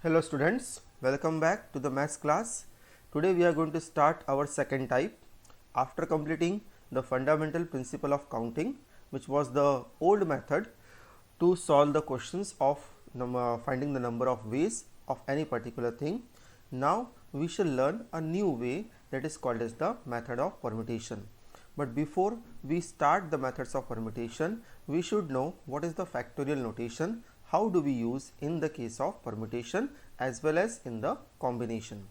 Hello students, welcome back to the maths class. Today we are going to start our second type. After completing the fundamental principle of counting, which was the old method to solve the questions of finding the number of ways of any particular thing, now we shall learn a new way that is called as the method of permutation. But before we start the methods of permutation, we should know what is the factorial notation, how do we use in the case of permutation as well as in the combination.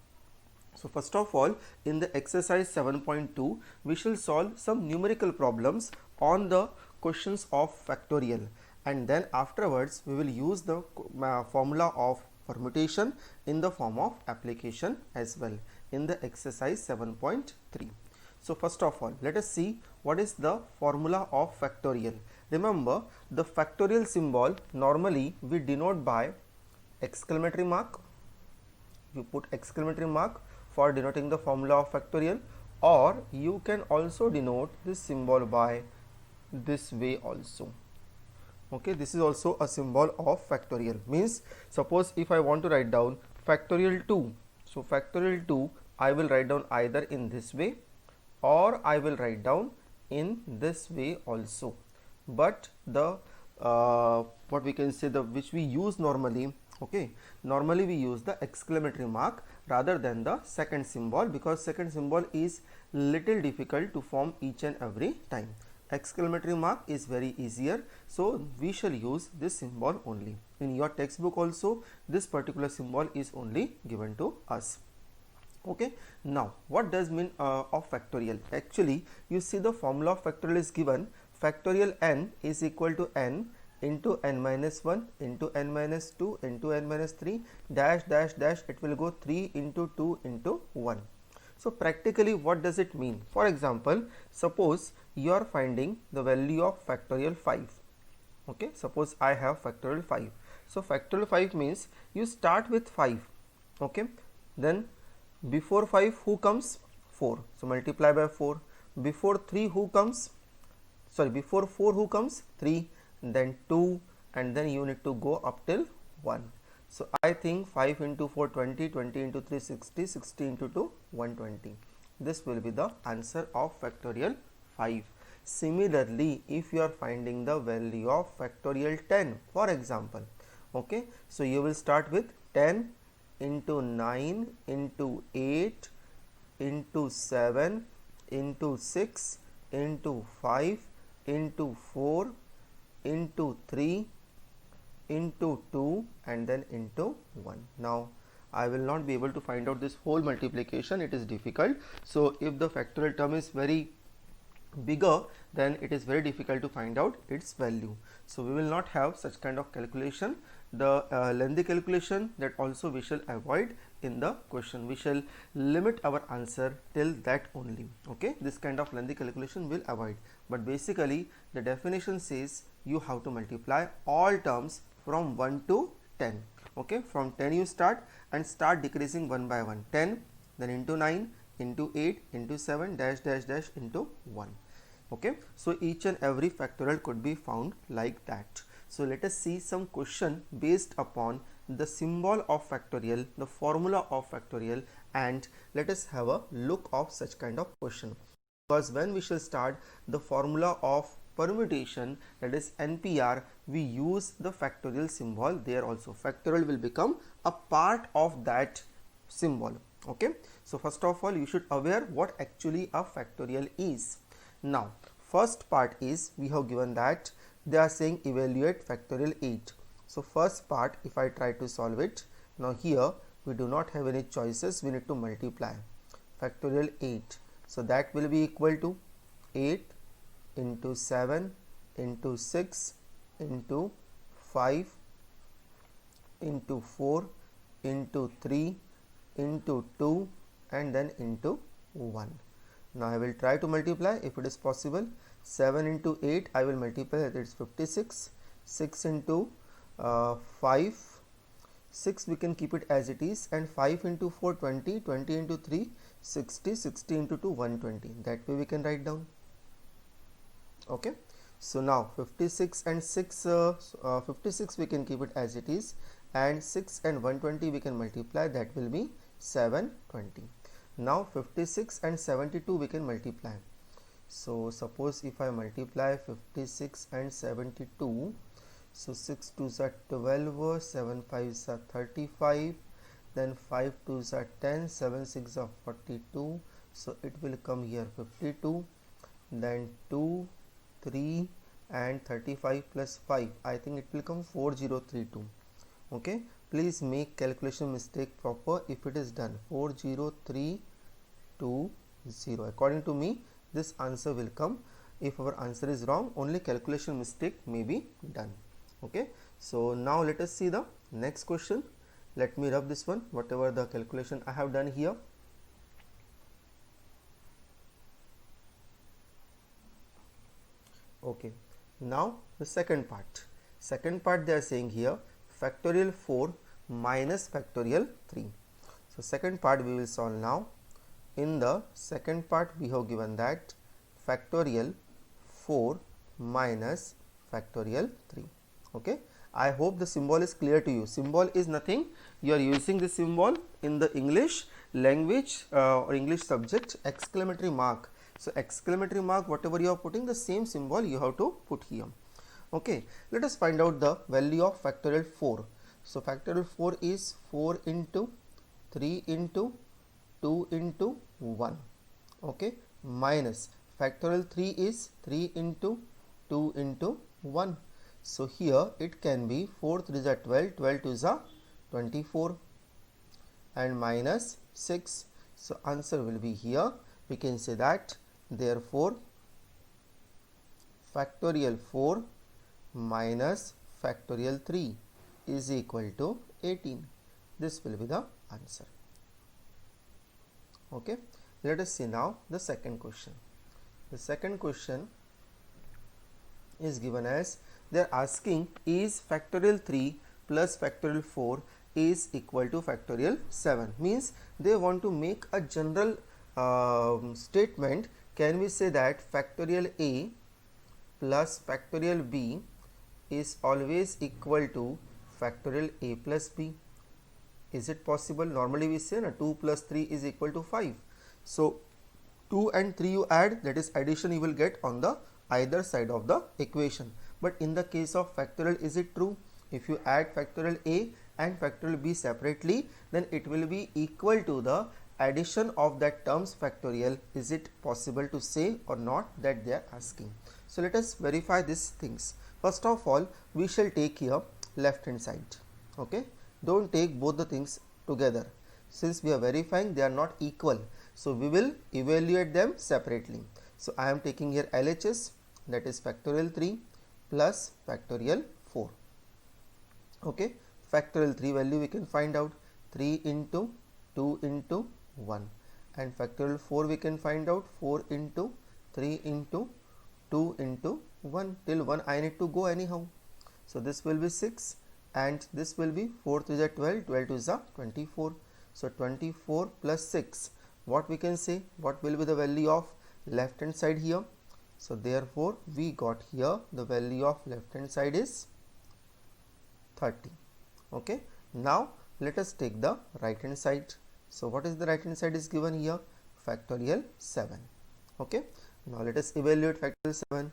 So, first of all, in the exercise 7.2, we shall solve some numerical problems on the questions of factorial, and then afterwards we will use the formula of permutation in the form of application as well in the exercise 7.3. So, first of all, let us see what is the formula of factorial. Remember, the factorial symbol normally we denote by exclamatory mark. You put exclamatory mark for denoting the formula of factorial, or you can also denote this symbol by this way also. Okay, this is also a symbol of factorial. Means, suppose if I want to write down factorial 2, so factorial 2 I will write down either in this way or I will write down in this way also. But the what we can say, the which we use normally, okay, normally we use the exclamatory mark rather than the second symbol, because second symbol is little difficult to form each and every time. Exclamatory mark is very easier, so we shall use this symbol only. In your textbook also this particular symbol is only given to us. Okay, now what does mean of factorial? Actually, you see the formula of factorial is given. Factorial n is equal to n into n minus 1 into n minus 2 into n minus 3 dash dash dash, it will go 3 into 2 into 1. So, practically what does it mean? For example, suppose you are finding the value of factorial 5. Okay, suppose I have factorial 5. So, factorial 5 means you start with 5. Okay, then before 5 who comes? 4. So, multiply by 4. Before 3 who comes? Sorry, before 4 who comes? 3, then 2, and then you need to go up till 1. So, I think 5 into 4 20, 20 into 3 60, 60 into 2 120. This will be the answer of factorial 5. Similarly, if you are finding the value of factorial 10, for example, okay, so you will start with 10 into 9 into 8 into 7 into 6 into 5 into 4 into 3 into 2 and then into 1. Now, I will not be able to find out this whole multiplication, it is difficult. So, if the factorial term is very bigger, then it is very difficult to find out its value. So, we will not have such kind of calculation. The lengthy calculation, that also we shall avoid in the question. We shall limit our answer till that only. Okay, this kind of lengthy calculation will avoid, but basically the definition says you have to multiply all terms from 1 to 10. Okay, from 10 you start and start decreasing one by one. 10, then into 9, into 8, into 7 dash dash dash into 1. Okay, so each and every factorial could be found like that. So, let us see some question based upon the symbol of factorial, the formula of factorial, and let us have a look of such kind of question. Because when we shall start the formula of permutation, that is NPR, we use the factorial symbol there also. Factorial will become a part of that symbol. Okay, so first of all you should aware what actually a factorial is. Now, first part is we have given that they are saying evaluate factorial 8. So, first part, if I try to solve it, now here we do not have any choices, we need to multiply factorial 8. So, that will be equal to 8 into 7 into 6 into 5 into 4 into 3 into 2 and then into 1. Now, I will try to multiply if it is possible. 7 into 8 I will multiply, that is 56. 6 into 5, 6 we can keep it as it is, and 5 into 4 20, 20 into 3 60, 60 into 2 120. That way we can write down. Okay, So now 56 and 6, 56 we can keep it as it is, and 6 and 120 we can multiply, that will be 720. Now 56 and 72 we can multiply. So suppose if I multiply 56 and 72, so 6 2s are 12, 7 5s are 35, then 5 2s are 10, 7 6 are 42, so it will come here 52, then 2, 3 and 35 plus 5, I think it will come 4032. Okay, please make calculation mistake proper if it is done. 40320, according to me this answer will come. If our answer is wrong, only calculation mistake may be done. Okay, so now let us see the next question. Let me rub this one, whatever the calculation I have done here. Okay, now the second part they are saying here factorial 4 minus factorial 3. So second part we will solve now. In the second part we have given that factorial 4 minus factorial 3. Okay, I hope the symbol is clear to you. Symbol is nothing, you are using the symbol in the English language or English subject, exclamatory mark. So exclamatory mark, whatever you are putting, the same symbol you have to put here. Okay, let us find out the value of factorial 4. So factorial 4 is 4 into 3 into 2 into 1. Okay, minus factorial 3 is 3 into 2 into 1. So here it can be 4 3 is 12, 12 2 is 24, and minus 6. So answer will be here. We can say that therefore factorial 4 minus factorial 3 is equal to 18. This will be the answer. Okay, let us see now the second question. The second question is given as, they are asking is factorial 3 plus factorial 4 is equal to factorial 7. Means they want to make a general statement. Can we say that factorial a plus factorial b is always equal to factorial a plus b? Is it possible? Normally we say 2 plus 3 is equal to 5. So 2 and 3 you add, that is addition you will get on the either side of the equation. But in the case of factorial, is it true? If you add factorial a and factorial b separately, then it will be equal to the addition of that terms factorial. Is it possible to say or not, that they are asking? So let us verify these things. First of all, we shall take here left hand side. Okay, don't take both the things together. Since we are verifying they are not equal, so we will evaluate them separately. So I am taking here LHS, that is factorial 3 plus factorial 4. Okay, factorial 3 value we can find out, 3 into 2 into 1, and factorial 4 we can find out 4 into 3 into 2 into 1. Till 1 I need to go anyhow. So this will be 6 and this will be 4 3 is 12, 12 2 is 24. So 24 plus 6, what we can say, what will be the value of left hand side here? So therefore we got here the value of left hand side is 30. Okay, now let us take the right hand side. So what is the right hand side is given here? Factorial 7. Okay, now let us evaluate factorial 7.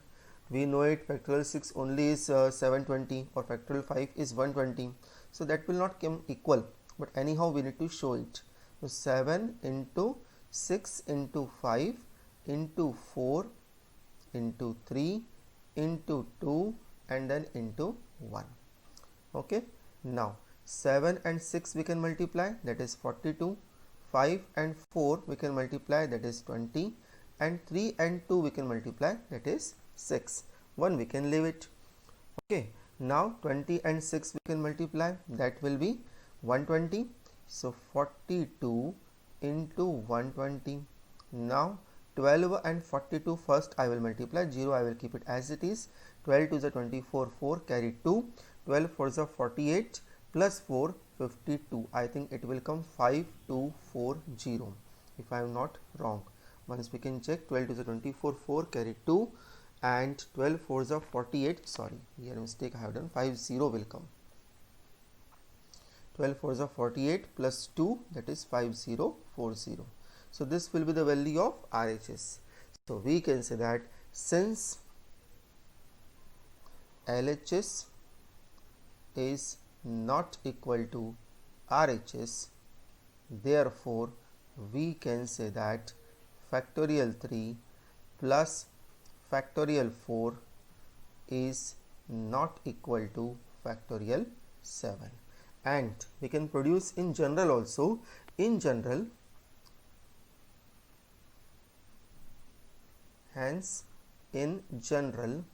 We know it, factorial 6 only is 720, or factorial 5 is 120. So that will not come equal, but anyhow we need to show it. So 7 into 6 into 5 into 4 into 3 into 2 and then into 1. Okay, now 7 and 6 we can multiply, that is 42. 5 and 4 we can multiply, that is 20, and 3 and 2 we can multiply, that is 6. 1 we can leave it. Okay, now 20 and 6 we can multiply, that will be 120. So 42 into 120. Now 12 and 42 first I will multiply, 0 I will keep it as it is. 12 to the 24, 4 carry 2, 12 4 is 48 plus 4 52. I think it will come 5240 if I am not wrong. Once we can check, 12 to the 24, 4 carry 2 and 12 fours are 48. Sorry, here mistake I have done. 50 will come. 12 fours are 48 plus 2, that is 5040. So this will be the value of RHS. So we can say that since LHS is not equal to RHS, therefore we can say that factorial 3 plus factorial 4 is not equal to factorial 7. And we can produce in general also. In general, hence in general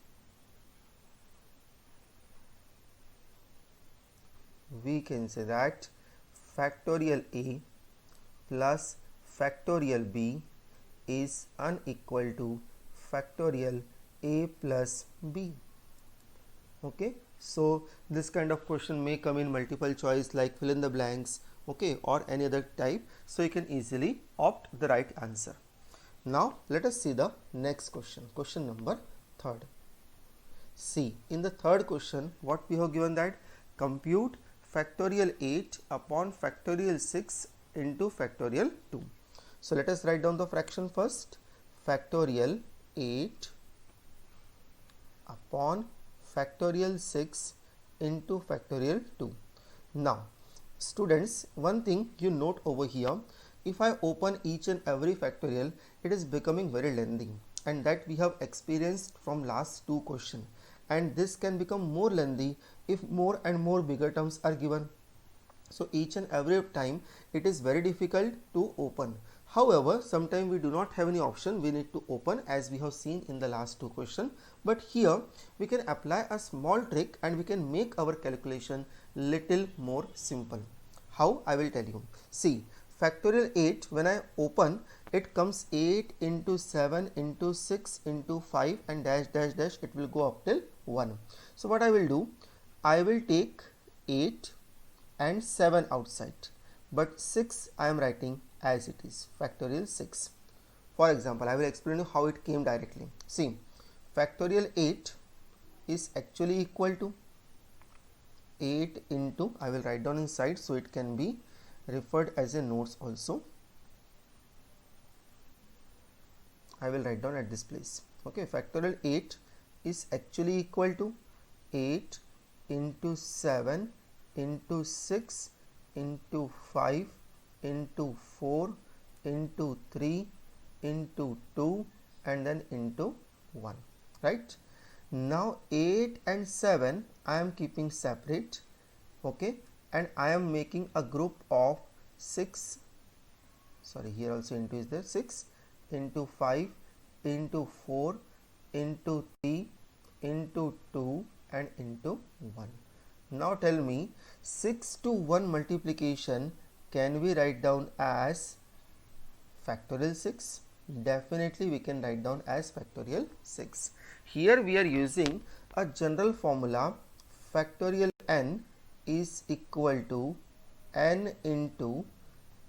we can say that factorial A plus factorial B is unequal to factorial A plus B. Okay, so this kind of question may come in multiple choice, like fill in the blanks, okay, or any other type, so you can easily opt the right answer. Now let us see the next question, question number 3rd. See, in the third question what we have given, that compute factorial 8 upon factorial 6 into factorial 2. So let us write down the fraction first. Factorial 8 upon factorial 6 into factorial 2. Now students, one thing you note over here, if I open each and every factorial, it is becoming very lengthy, and that we have experienced from last 2 questions, and this can become more lengthy if more and more bigger terms are given. So each and every time it is very difficult to open. However, sometimes we do not have any option, we need to open, as we have seen in the last 2 questions. But here we can apply a small trick and we can make our calculation little more simple. How? I will tell you. See, factorial 8, when I open, it comes 8 into 7 into 6 into 5 and dash dash dash, it will go up till 1. So what I will do, I will take 8 and 7 outside, but 6 I am writing as it is, factorial 6. For example, I will explain you how it came directly. See, factorial 8 is actually equal to 8 into, I will write down inside so it can be referred as a notes also. I will write down at this place. Okay, factorial 8 is actually equal to 8 into 7 into 6 into 5 into 4 into 3 into 2 and then into 1, right? Now 8 and 7 I am keeping separate, okay, and I am making a group of 6, sorry, here also into is there, 6 into 5 into 4 into 3 into 2 and into 1. Now tell me, 6 to 1 multiplication can we write down as factorial 6? Definitely we can write down as factorial 6. Here we are using a general formula, factorial n is equal to n into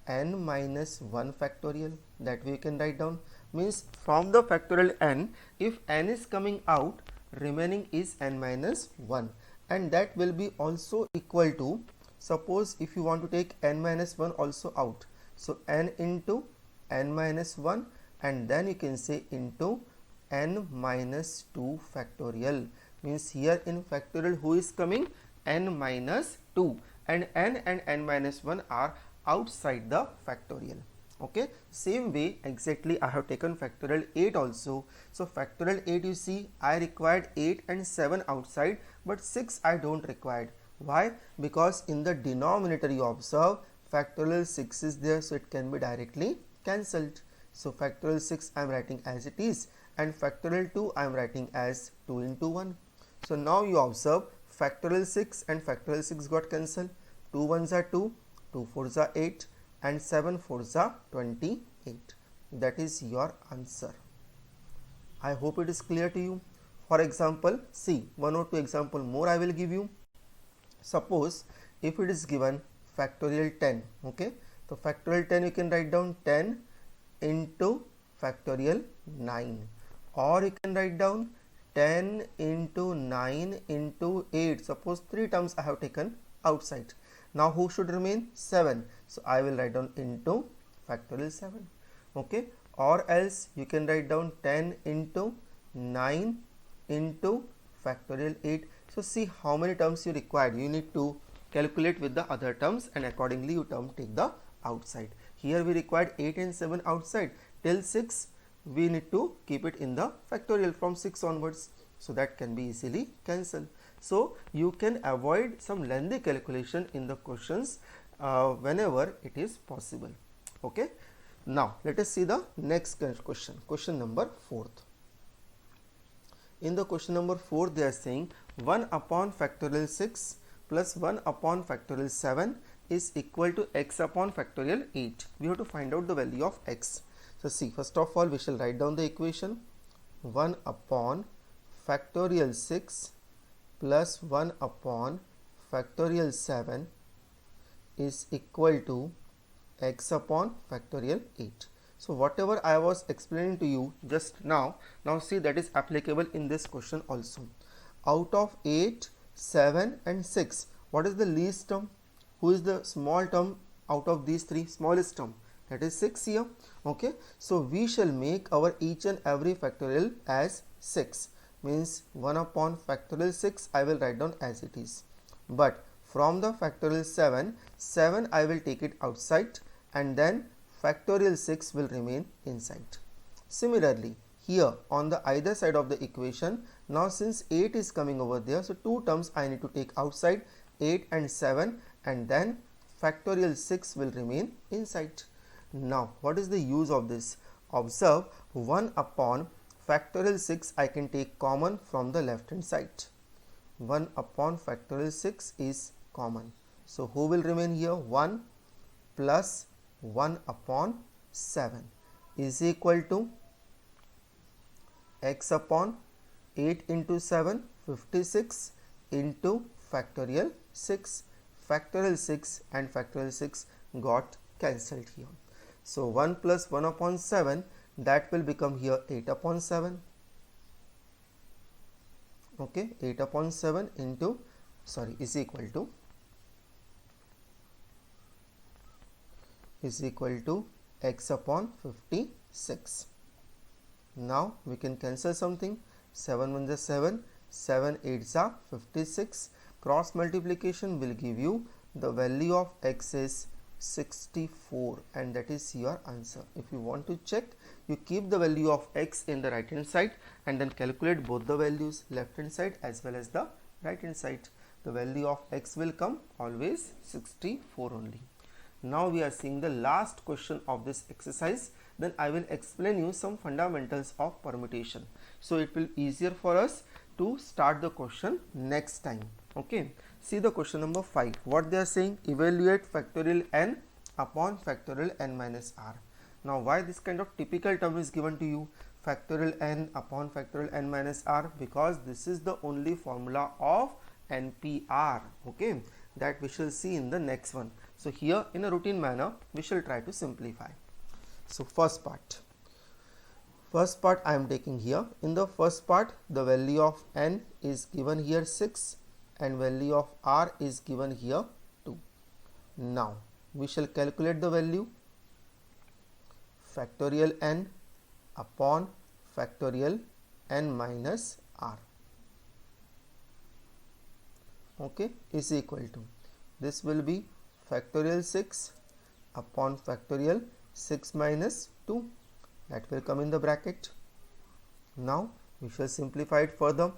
n minus 1 factorial, that we can write down. Means from the factorial n, if n is coming out, remaining is n minus 1, and that will be also equal to, suppose if you want to take n minus 1 also out, so n into n minus 1 and then you can say into n minus 2 factorial. Means here in factorial who is coming? N minus 2, and n minus 1 are outside the factorial. Okay, same way exactly I have taken factorial 8 also. So factorial 8, you see, I required 8 and 7 outside, but 6 I don't required. Why? Because in the denominator you observe factorial 6 is there, so it can be directly cancelled. So factorial 6 I am writing as it is, and factorial 2 I am writing as 2 into 1. So now you observe factorial 6 and factorial 6 got cancelled. 2 1s are 2, 2 4s are 8 and 7 4s are 28. That is your answer. I hope it is clear to you. For example, see, 1 or 2 example more I will give you. Suppose if it is given factorial 10, okay, so factorial 10 you can write down 10 into factorial 9, or you can write down 10 into 9 into 8. Suppose 3 terms I have taken outside. Now who should remain? 7. So I will write down into factorial 7. Okay, or else you can write down 10 into 9 into factorial 8. So see how many terms you require. You need to calculate with the other terms and accordingly you take the outside. Here we required 8 and 7 outside. Till 6 we need to keep it in the factorial from 6 onwards. So that can be easily cancelled. So you can avoid some lengthy calculation in the questions whenever it is possible. Okay. Now let us see the next question. Question number 4. In the question number 4 they are saying 1 upon factorial 6 plus 1 upon factorial 7 is equal to x upon factorial 8. We have to find out the value of x. So see, first of all we shall write down the equation. 1 upon factorial 6 plus 1 upon factorial 7 is equal to x upon factorial 8. So whatever I was explaining to you just now, now see that is applicable in this question also. Out of 8, 7 and 6, what is the least term? Who is the small term out of these three? Smallest term, that is 6 here. Okay, so we shall make our each and every factorial as 6, means 1 upon factorial 6 I will write down as it is, but from the factorial 7 I will take it outside and then factorial 6 will remain inside. Similarly here on the either side of the equation, now since 8 is coming over there, so 2 terms I need to take outside, 8 and 7, and then factorial 6 will remain inside. Now what is the use of this? Observe, 1 upon factorial 6 I can take common from the left hand side. 1 upon factorial 6 is common. So who will remain here? 1 plus 1 upon 7 is equal to x upon 8 into 7, 56 into factorial 6. Factorial 6 and factorial 6 got cancelled here. So 1 plus 1 upon 7, that will become here 8 upon 7. Okay, 8 upon 7 into, sorry, is equal to x upon 56. Now we can cancel something. 7 1s are 7, 7 8s are 56. Cross multiplication will give you the value of x is 64 and that is your answer. If you want to check, you keep the value of x in the right hand side and then calculate both the values, left hand side as well as the right hand side. The value of x will come always 64 only. Now we are seeing the last question of this exercise. Then I will explain you some fundamentals of permutation. So it will be easier for us to start the question next time. Okay. See the question number 5. What they are saying? Evaluate factorial n upon factorial n minus r. Now why this kind of typical term is given to you? Factorial n upon factorial n minus r, because this is the only formula of NPR. Okay. That we shall see in the next one. So here in a routine manner we shall try to simplify. So first part I am taking here. In the first part the value of n is given here 6 and value of r is given here 2. Now we shall calculate the value. Factorial n upon factorial n minus r, okay, is equal to, this will be factorial 6 upon factorial 6 minus 2, that will come in the bracket. Now we shall simplify it further.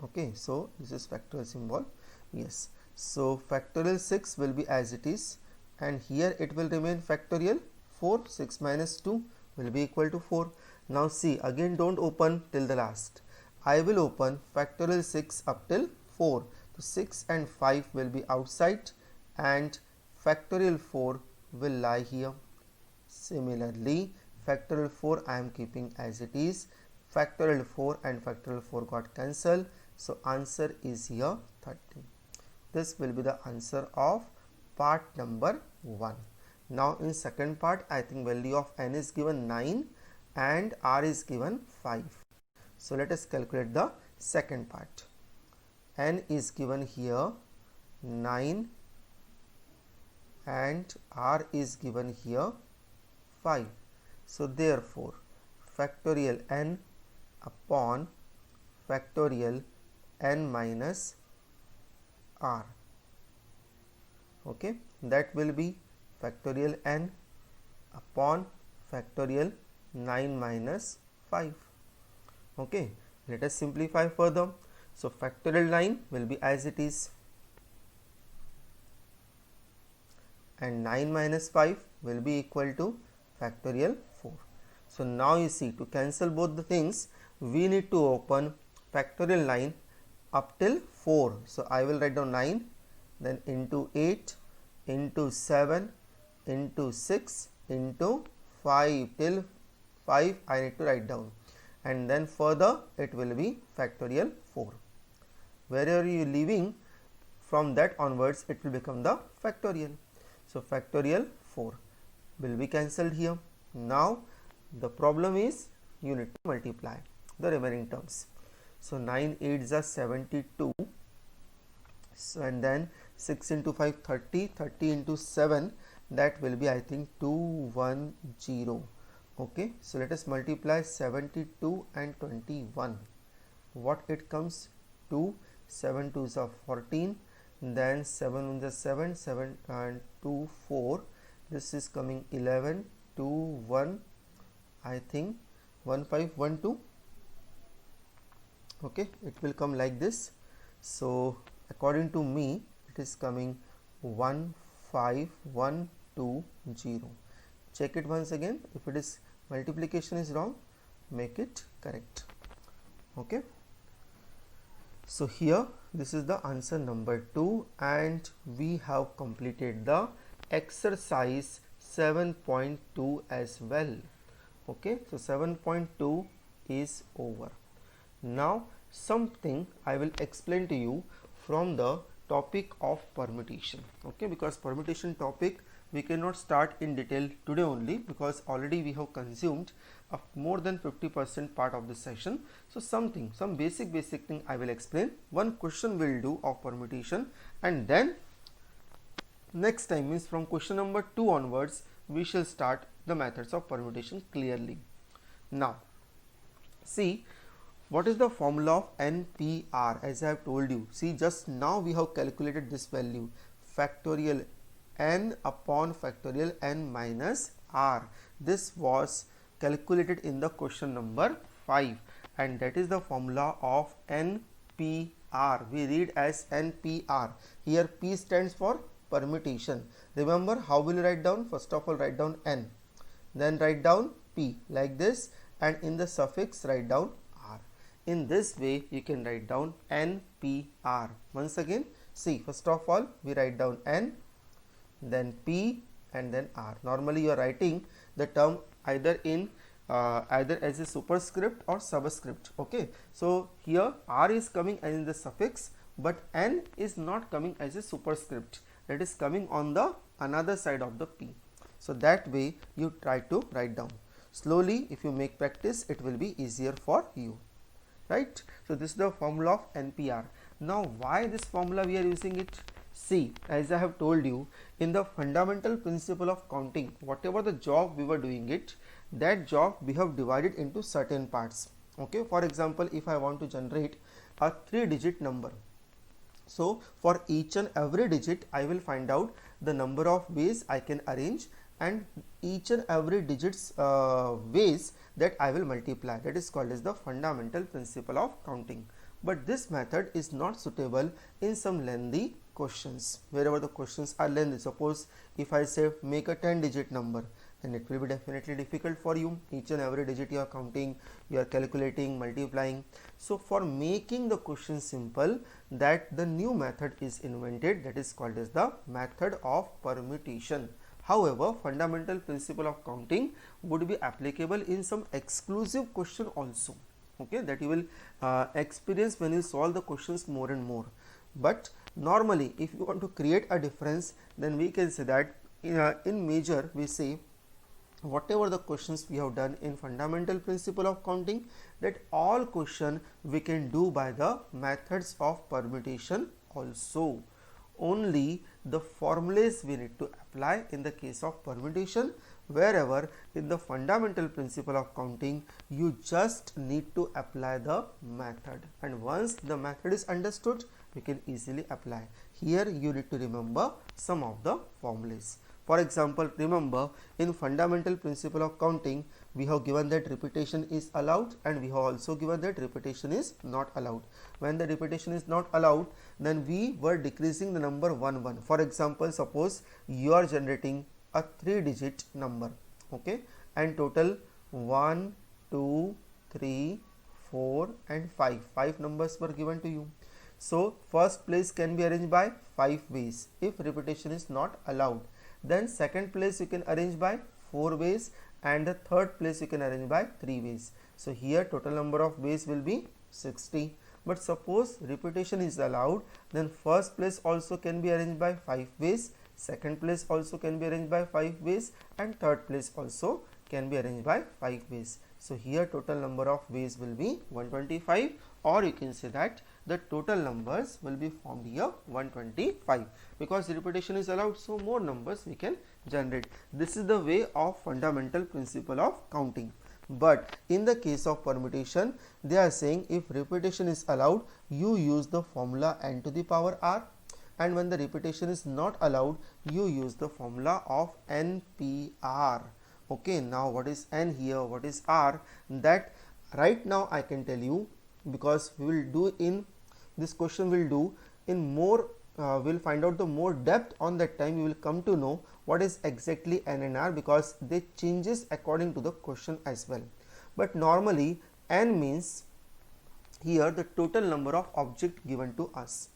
Okay, so this is factorial symbol. Yes, so factorial 6 will be as it is and here it will remain factorial 4. 6 minus 2 will be equal to 4. Now see, again don't open till the last. I will open factorial 6 up till 4. So 6 and 5 will be outside and factorial 4 will lie here. Similarly, factorial 4 I am keeping as it is. Factorial 4 and factorial 4 got cancelled. So answer is here 30. This will be the answer of part number 1. Now in second part, I think value of n is given 9 and r is given 5. So let us calculate the second part. N is given here 9 and r is given here 5. So therefore factorial n upon factorial n minus r, okay, that will be factorial n upon factorial 9 minus 5. Okay, let us simplify further. So factorial 9 will be as it is and 9 minus 5 will be equal to factorial 4. So now you see, to cancel both the things, we need to open factorial 9 up till 4. So I will write down 9, then into 8, into 7, into 6, into 5, till 5 I need to write down, and then further it will be factorial 4. Wherever you are leaving, from that onwards it will become the factorial. So factorial 4 will be cancelled here. Now the problem is you need to multiply the remaining terms. So 9 8s are 72. So and then 6 into 5 30, 30 into 7, that will be I think 210. Okay, so let us multiply 72 and 21. What it comes? 2, 7 2s are 14, then 7 1s are 7, 7 and 2 4. This is coming 11, 2 1, I think 1 5 1 2. Okay, it will come like this. So according to me, it is coming 1 5 1 2 0. Check it once again. If it is multiplication is wrong, make it correct. Okay, so here this is the answer number 2, and we have completed the exercise 7.2 as well. Okay, so 7.2 is over. Now something I will explain to you from the topic of permutation. Okay, because permutation topic we cannot start in detail today only, because already we have consumed more than 50% part of this session. So some basic thing I will explain. One question will do of permutation, and then next time, means from question number 2 onwards, we shall start the methods of permutation clearly. Now see, what is the formula of NPR? As I have told you, see, just now we have calculated this value, factorial n upon factorial n minus r. This was calculated in the question number 5, and that is the formula of NPR. We read as NPR. Here P stands for permutation. Remember how will you write down? First of all, write down n, then write down P like this, and in the suffix write down r. In this way you can write down NPR. Once again, see, first of all we write down n, then P, and then r. Normally you are writing the term either in either as a superscript or subscript. Okay, so here r is coming as in the suffix, but n is not coming as a superscript. It is coming on the another side of the P. So that way you try to write down. Slowly, if you make practice, it will be easier for you, right? So this is the formula of NPR. Now why this formula we are using it? See, as I have told you, in the fundamental principle of counting, whatever the job we were doing it, that job we have divided into certain parts. Okay, for example, if I want to generate a 3-digit number, so for each and every digit I will find out the number of ways I can arrange, and each and every digits ways that I will multiply. That is called as the fundamental principle of counting. But this method is not suitable in some lengthy questions, wherever the questions are lengthy. Suppose if I say make a 10-digit number, then it will be definitely difficult for you. Each and every digit you are counting, you are calculating, multiplying. So for making the question simple, that the new method is invented, that is called as the method of permutation. However, fundamental principle of counting would be applicable in some exclusive question also. Okay, that you will experience when you solve the questions more and more. But normally, if you want to create a difference, then we can say that in major we say whatever the questions we have done in fundamental principle of counting, that all question we can do by the methods of permutation also. Only the formulas we need to apply in the case of permutation, wherever in the fundamental principle of counting you just need to apply the method, and once the method is understood we can easily apply. Here you need to remember some of the formulas. For example, remember in fundamental principle of counting we have given that repetition is allowed, and we have also given that repetition is not allowed. When the repetition is not allowed, then we were decreasing the number 1 1. For example, suppose you are generating a 3-digit number, okay, and total 1 2 3 4 and 5 numbers were given to you. So first place can be arranged by 5 ways if repetition is not allowed. Then second place you can arrange by 4 ways, and the third place you can arrange by 3 ways. So here total number of ways will be 60. But suppose repetition is allowed, then first place also can be arranged by 5 ways, second place also can be arranged by 5 ways, and third place also can be arranged by 5 ways. So here total number of ways will be 125, or you can say that the total numbers will be formed here 125, because repetition is allowed, so more numbers we can generate. This is the way of fundamental principle of counting. But in the case of permutation, they are saying if repetition is allowed, you use the formula n to the power r, and when the repetition is not allowed, you use the formula of NPR. Okay, now what is n here, what is r, that right now I can tell you, because we will do in this question, will do in more, we'll find out the more depth on that time. You will come to know what is exactly n and r, because they changes according to the question as well. But normally n means here the total number of object given to us,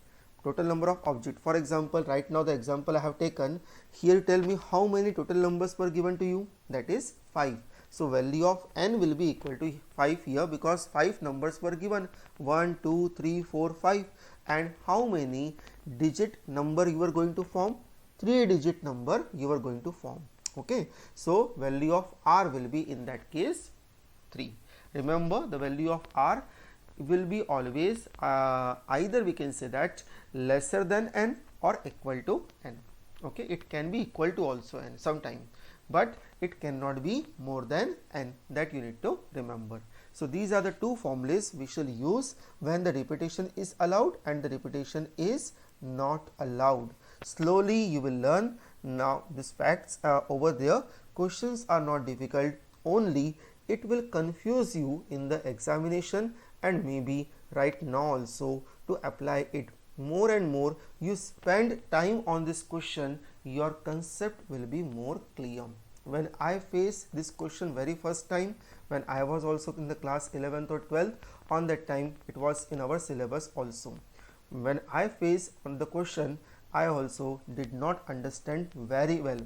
total number of object. For example, right now the example I have taken here, tell me how many total numbers were given to you, that is 5. So value of n will be equal to 5 here, because 5 numbers were given, 1 2 3 4 5, and how many digit number you are going to form, 3-digit number you are going to form. Okay, so value of r will be in that case 3. Remember, the value of r will be always either we can say that lesser than n or equal to n. Okay, it can be equal to also n sometime, but it cannot be more than n, that you need to remember. So these are the two formulas we shall use when the repetition is allowed and the repetition is not allowed. Slowly you will learn now these facts over there. Questions are not difficult, only it will confuse you in the examination, and maybe right now also to apply it more and more you spend time on this question, your concept will be more clear. When I faced this question very first time, when I was also in the class 11th or 12th, on that time it was in our syllabus also. When I faced on the question, I also did not understand very well.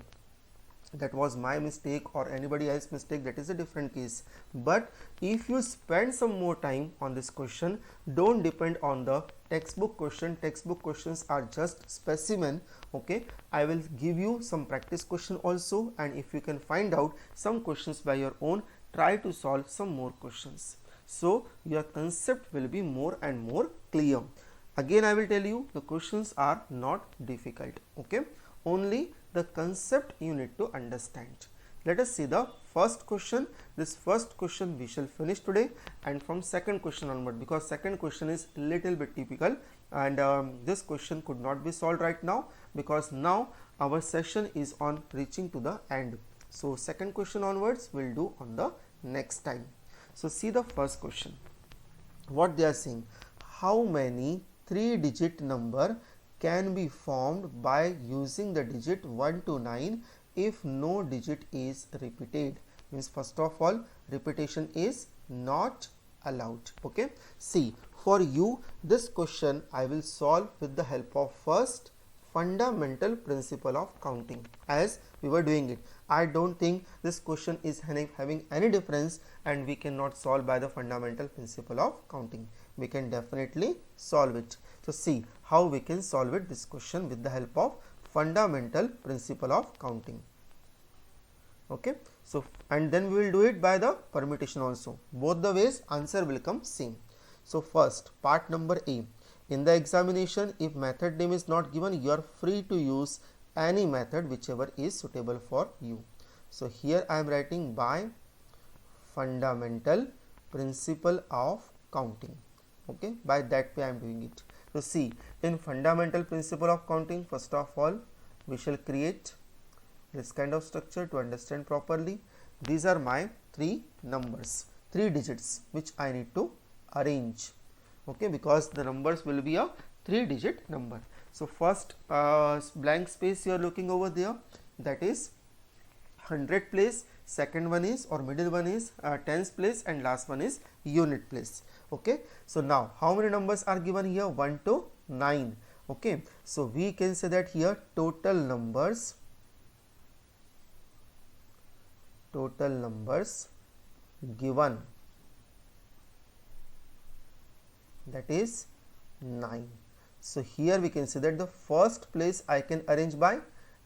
That was my mistake or anybody else's mistake, that is a different case. But if you spend some more time on this question, don't depend on the textbook question. Textbook questions are just specimen. Okay, I will give you some practice question also, and if you can find out some questions by your own, try to solve some more questions, so your concept will be more and more clear. Again I will tell you, the questions are not difficult. Okay, only the concept you need to understand. Let us see the first question. This first question we shall finish today, and from second question onward, because second question is little bit typical, and this question could not be solved right now, because now our session is on reaching to the end. So second question onwards we'll do on the next time. So see the first question, what they are saying, how many 3-digit number can be formed by using the digit 1 to 9 if no digit is repeated. Means first of all, repetition is not allowed. Okay, see, for you this question I will solve with the help of first fundamental principle of counting, as we were doing it. I don't think this question is having any difference, and we cannot solve by the fundamental principle of counting. We can definitely solve it. So see how we can solve it, this question, with the help of fundamental principle of counting. Okay, so and then we will do it by the permutation also. Both the ways answer will come same. So first part number A. In the examination, if method name is not given, you are free to use any method whichever is suitable for you. So here I am writing by fundamental principle of counting. Okay, by that way I am doing it. So see, in fundamental principle of counting, first of all we shall create this kind of structure to understand properly. These are my three numbers, 3 digits which I need to arrange. Okay, because the numbers will be a 3-digit number. So first blank space you are looking over there, that is 100 place, second one is or middle one is tens place, and last one is unit place. Okay, so now how many numbers are given here? 1 to 9. Okay, so we can say that here total numbers given, that is 9. So here we can say that the first place I can arrange by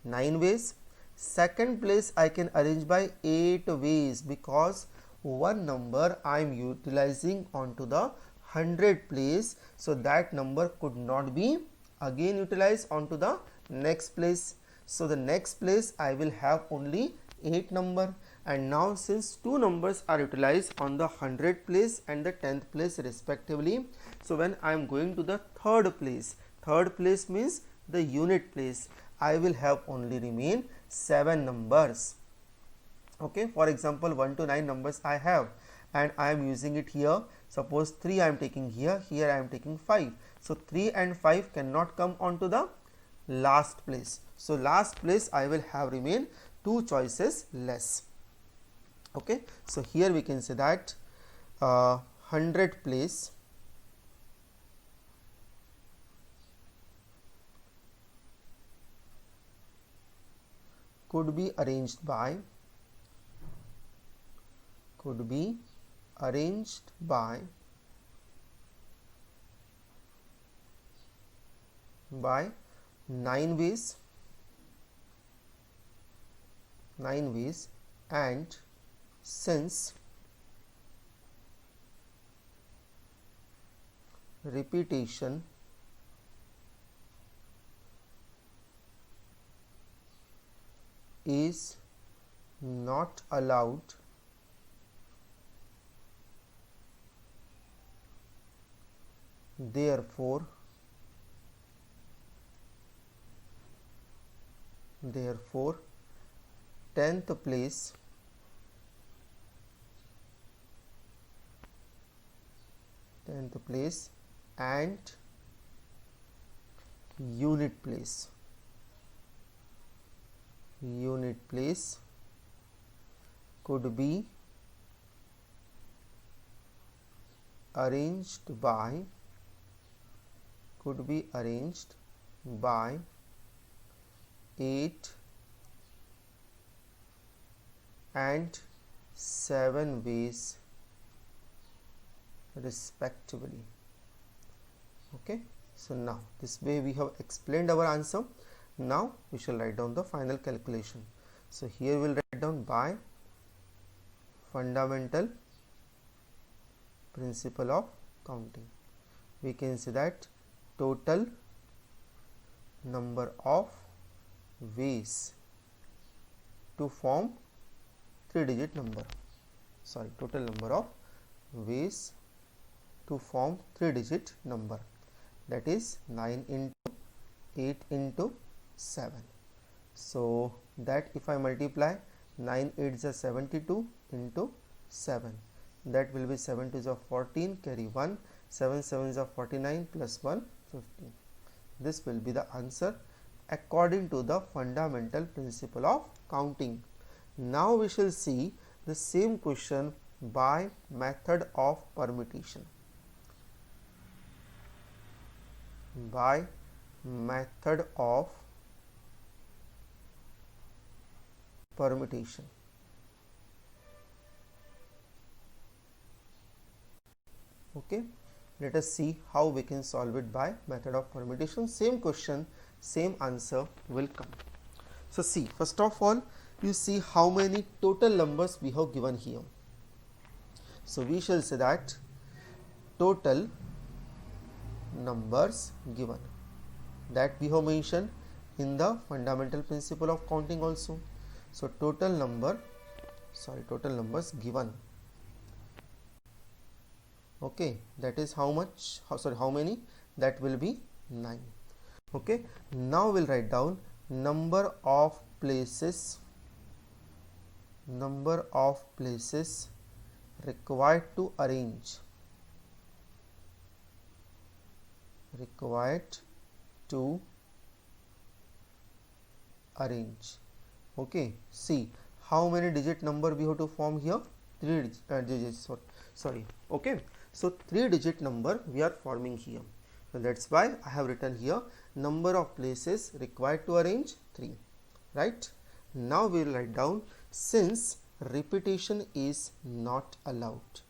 9 ways, second place I can arrange by 8 ways, because one number I am utilizing onto the 100 place, so that number could not be again utilized onto the next place. So the next place I will have only 8 number, and now since 2 numbers are utilized on the 100 place and the 10th place respectively, so when I am going to the third place means the unit place, I will have only remain 7 numbers. Okay, for example 1 to 9 numbers I have, and I am using it here. Suppose 3 I am taking here, here I am taking 5. So 3 and 5 cannot come onto the last place. So last place I will have remain 2 choices less. Okay, so here we can say that 100 place could be arranged by 9 ways, and since repetition is not allowed, therefore 10th place and unit place could be arranged by 8 and 7 ways respectively. Okay, so now this way we have explained our answer. Now we shall write down the final calculation. So here we will write down by fundamental principle of counting. We can say that total number of ways to form 3-digit number. Total number of ways to form 3-digit number, that is 9 into 8 into 7. So that if I multiply 9 8s are 72 into 7, that will be 7 2s are 14, carry 1, 7 7s are 49 plus 1 15. This will be the answer according to the fundamental principle of counting. Now we shall see the same question by method of permutation. By method of permutation. Okay, let us see how we can solve it by method of permutation. Same question, same answer will come. So see, first of all, you see how many total numbers we have given here. So we shall say that total numbers given, that we have mentioned in the fundamental principle of counting also. So total numbers given, okay, that is how much, how many, that will be 9. Okay, now we'll write down number of places required to arrange, okay. See how many digit number we have to form here, 3 digits, sorry, okay. So 3 digit number we are forming here, so that's why I have written here number of places required to arrange 3, right. Now we will write down, since repetition is not allowed,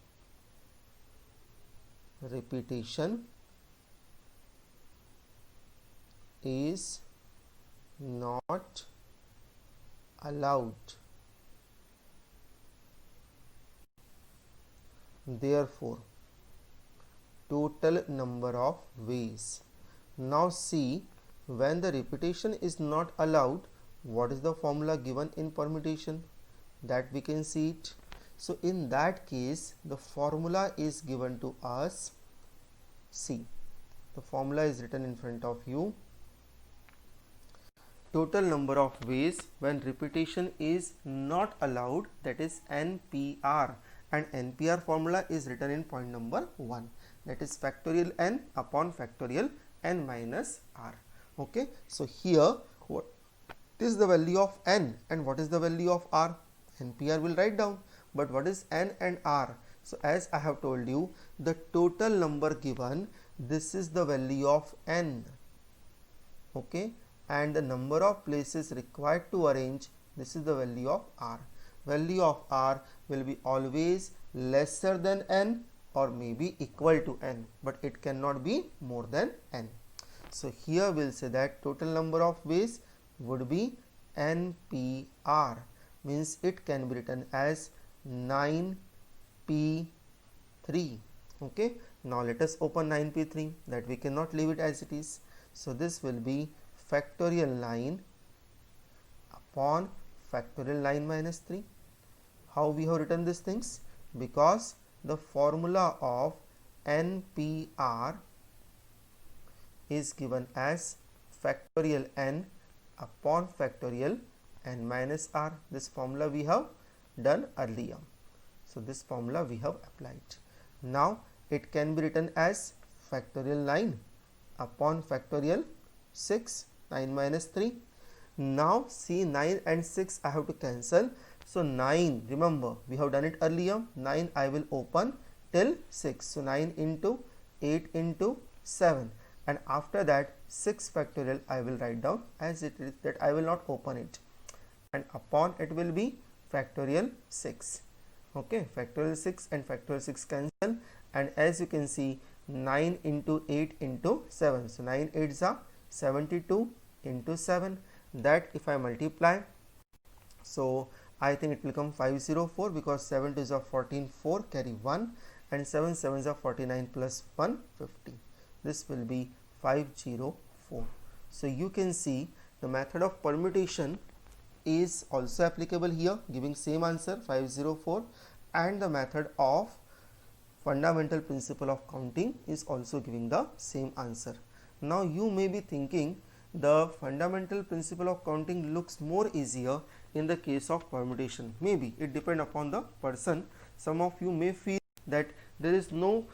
therefore total number of ways. Now see, when the repetition is not allowed, what is the formula given in permutation, that we can see it. So in that case, the formula is given to us. See, the formula is written in front of you. Total number of ways when repetition is not allowed, that is NPR, and NPR formula is written in point number 1, that is factorial n upon factorial n minus r. Okay, so here what is the value of n and what is the value of r? NPR will write down, but what is n and r? So as I have told you, the total number given, this is the value of n, okay, and the number of places required to arrange, this is the value of r. Value of r will be always lesser than n or maybe equal to n, but it cannot be more than n. So here we'll say that total number of ways would be NPR, means it can be written as 9p3. Okay, now let us open 9p3, that we cannot leave it as it is. So this will be factorial 9 upon factorial 9 minus 3. How we have written these things? Because the formula of NPR is given as factorial n upon factorial n minus r. This formula we have done earlier. So this formula we have applied. Now it can be written as factorial 9 upon factorial 6, 9 minus 3. Now see, 9 and 6 I have to cancel. So 9, remember we have done it earlier, 9 I will open till 6. So 9 into 8 into 7, and after that 6 factorial I will write down as it is, that I will not open it, and upon it will be factorial 6. Okay, factorial 6 and factorial 6 cancel, and as you can see 9 into 8 into 7. So 9 8s are 72 into 7, that if I multiply, so I think it will come 504, because 7 2s are 14, 4 carry 1, and 7 7s are 49 plus 1 50. This will be 504. So you can see the method of permutation is also applicable here, giving same answer 504, and the method of fundamental principle of counting is also giving the same answer. Now you may be thinking the fundamental principle of counting looks more easier in the case of permutation. Maybe it depends upon the person. Some of you may feel that there is no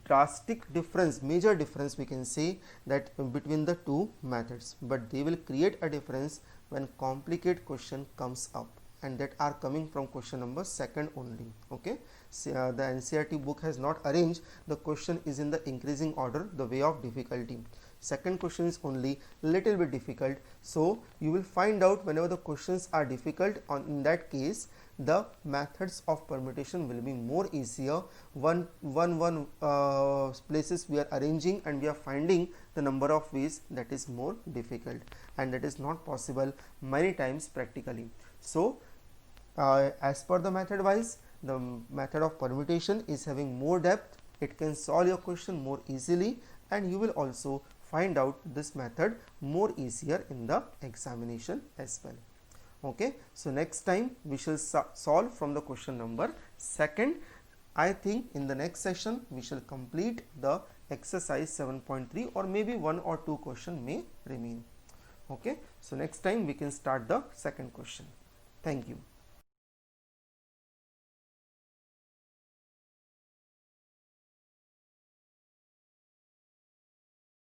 drastic difference, major difference we can say that between the two methods, but they will create a difference when complicated question comes up, and that are coming from question number 2 only. Okay, so, the NCERT book has not arranged the question is in the increasing order, the way of difficulty. second question is only little bit difficult. So you will find out whenever the questions are difficult, in that case the methods of permutation will be more easier. One places we are arranging and we are finding the number of ways, that is more difficult, and that is not possible many times practically. So as per the method wise, the method of permutation is having more depth. It can solve your question more easily, and you will also find out this method more easier in the examination as well. Okay, so next time we shall solve from the question number 2. I think in the next session we shall complete the exercise 7.3, or maybe 1 or 2 question may remain. Okay, so next time we can start the second question. Thank you.